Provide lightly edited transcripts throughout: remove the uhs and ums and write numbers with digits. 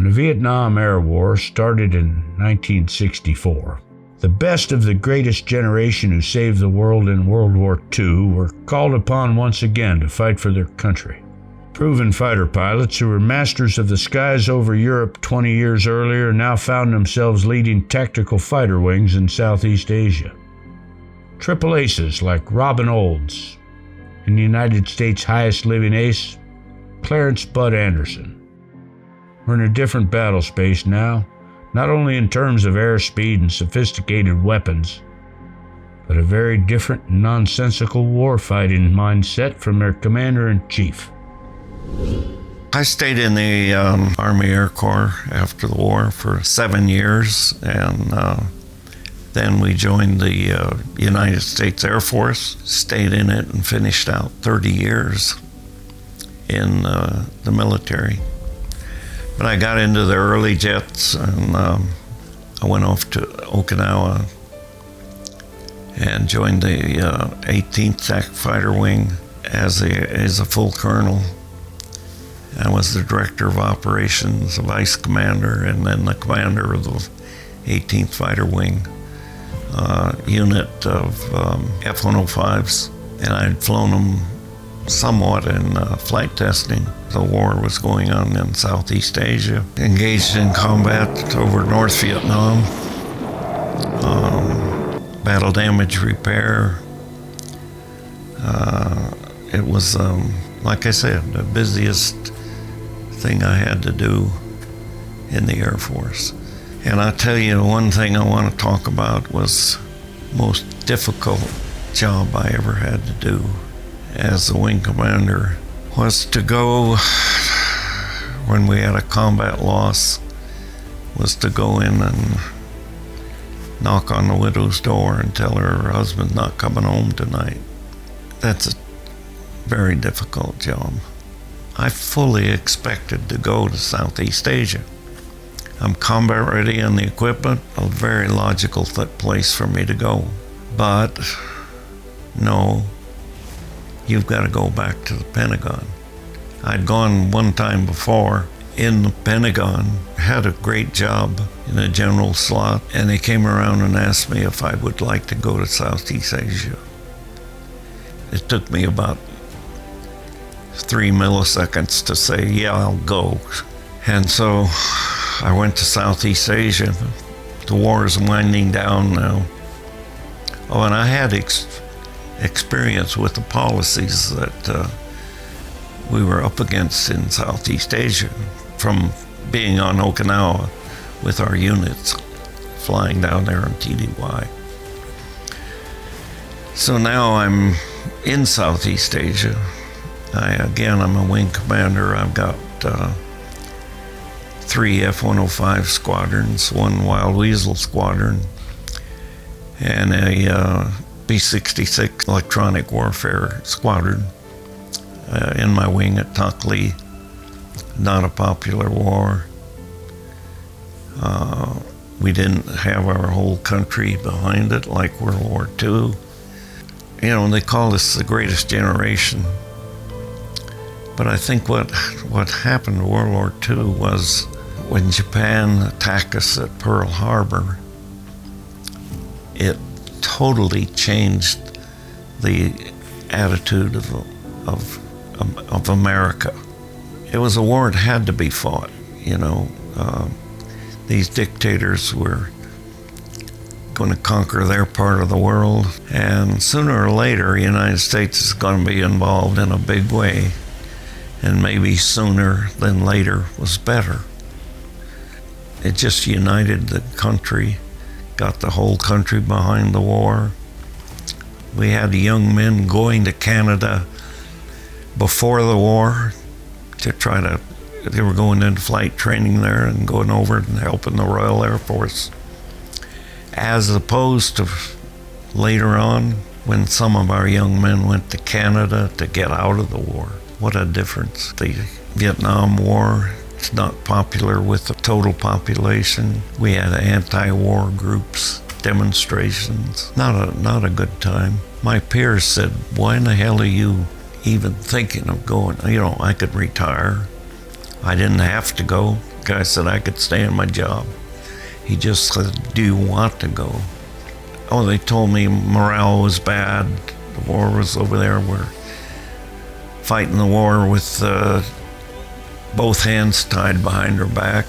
and the Vietnam Air War started in 1964. The best of the greatest generation who saved the world in World War II were called upon once again to fight for their country. Proven fighter pilots who were masters of the skies over Europe 20 years earlier now found themselves leading tactical fighter wings in Southeast Asia. Triple aces like Robin Olds and the United States' highest living ace, Clarence Bud Anderson. We're in a different battle space now, not only in terms of airspeed and sophisticated weapons, but a very different nonsensical warfighting mindset from their commander-in-chief. I stayed in the Army Air Corps after the war for 7 years, and then we joined the United States Air Force, stayed in it and finished out 30 years in the military. But I got into the early jets, and I went off to Okinawa and joined the 18th TAC Fighter Wing as a full colonel. I was the director of operations, the vice commander, and then the commander of the 18th Fighter Wing unit of F-105s. And I'd flown them somewhat in flight testing. The war was going on in Southeast Asia. Engaged in combat over North Vietnam, battle damage repair. It was, like I said, the busiest thing I had to do in the Air Force. And I tell you, one thing I want to talk about was the most difficult job I ever had to do as the wing commander was to go, when we had a combat loss, was to go in and knock on the widow's door and tell her husband's not coming home tonight. That's a very difficult job. I fully expected to go to Southeast Asia. I'm combat ready on the equipment, a very logical place for me to go. But no, you've got to go back to the Pentagon. I'd gone one time before in the Pentagon, had a great job in a general slot, and they came around and asked me if I would like to go to Southeast Asia. It took me about 3 milliseconds to say, yeah, I'll go. And so I went to Southeast Asia. The war is winding down now. Oh, and I had experience with the policies that we were up against in Southeast Asia from being on Okinawa with our units flying down there on TDY. So now I'm in Southeast Asia. I'm a wing commander. I've got 3 F-105 squadrons, 1 Wild Weasel squadron, and a B-66 electronic warfare squadron in my wing at Takli. Not a popular war. We didn't have our whole country behind it like World War II. You know, they call this the greatest generation. But I think what happened in World War II was when Japan attacked us at Pearl Harbor, it totally changed the attitude of America. It was a war that had to be fought, you know. These dictators were going to conquer their part of the world, and sooner or later, the United States is going to be involved in a big way, and maybe sooner than later was better. It just united the country, got the whole country behind the war. We had young men going to Canada before the war to try to, they were going into flight training there and going over and helping the Royal Air Force. As opposed to later on, when some of our young men went to Canada to get out of the war. What a difference. The Vietnam War, it's not popular with the total population. We had anti-war groups, demonstrations. Not a good time. My peers said, why in the hell are you even thinking of going? You know, I could retire. I didn't have to go. sick. I said I could stay in my job. He just said, do you want to go? Oh, they told me morale was bad. The war was over there. We're fighting the war with both hands tied behind her back.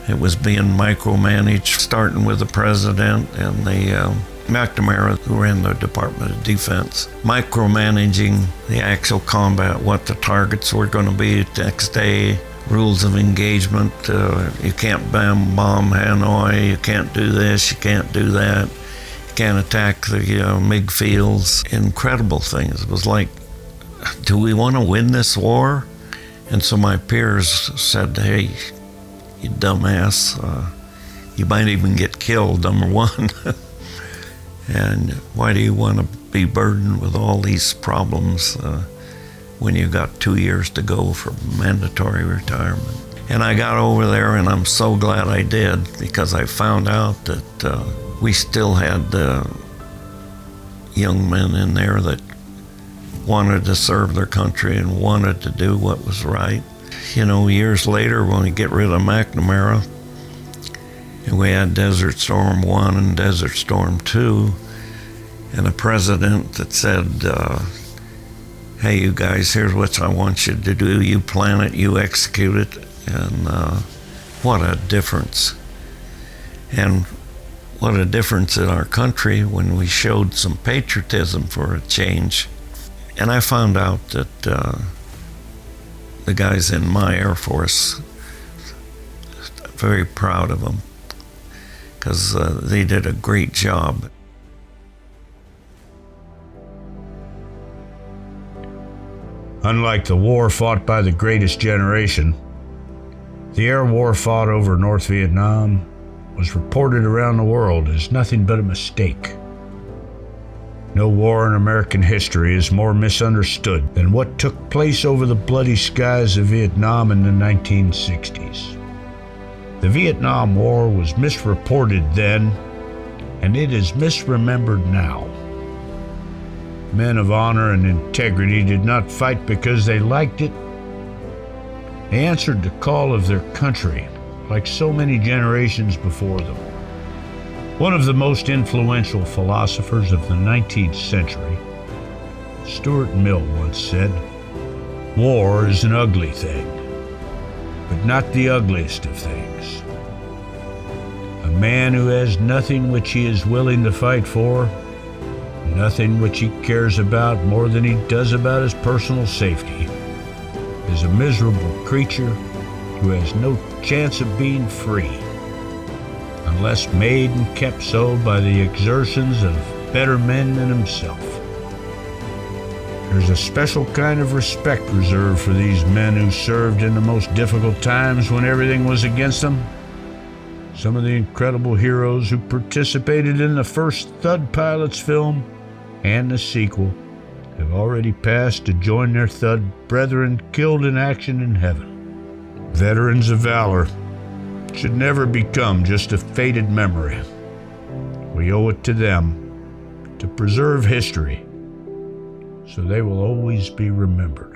It was being micromanaged, starting with the president and the McNamara, who ran the Department of Defense, micromanaging the actual combat, what the targets were going to be the next day, rules of engagement. You can't bomb Hanoi, you can't do this, you can't do that, you can't attack the MiG fields. Incredible things. It was like, do we want to win this war? And so my peers said, hey, you dumbass, you might even get killed, number one. And why do you want to be burdened with all these problems when you got 2 years to go for mandatory retirement? And I got over there, and I'm so glad I did, because I found out that we still had young men in there that wanted to serve their country and wanted to do what was right. You know, years later, when we get rid of McNamara, and we had Desert Storm 1 and Desert Storm 2, and a president that said, hey, you guys, here's what I want you to do. You plan it, you execute it, and what a difference. And what a difference in our country when we showed some patriotism for a change. And I found out that the guys in my Air Force, very proud of them, because they did a great job. Unlike the war fought by the greatest generation, the air war fought over North Vietnam was reported around the world as nothing but a mistake. No war in American history is more misunderstood than what took place over the bloody skies of Vietnam in the 1960s. The Vietnam War was misreported then, and it is misremembered now. Men of honor and integrity did not fight because they liked it. They answered the call of their country, like so many generations before them. One of the most influential philosophers of the 19th century, Stuart Mill, once said, "War is an ugly thing, but not the ugliest of things. A man who has nothing which he is willing to fight for, nothing which he cares about more than he does about his personal safety, is a miserable creature who has no chance of being free, unless made and kept so by the exertions of better men than himself." There's a special kind of respect reserved for these men who served in the most difficult times when everything was against them. Some of the incredible heroes who participated in the first THUD Pilots film and the sequel have already passed to join their THUD brethren killed in action in heaven. Veterans of valor should never become just a faded memory. We owe it to them to preserve history so they will always be remembered.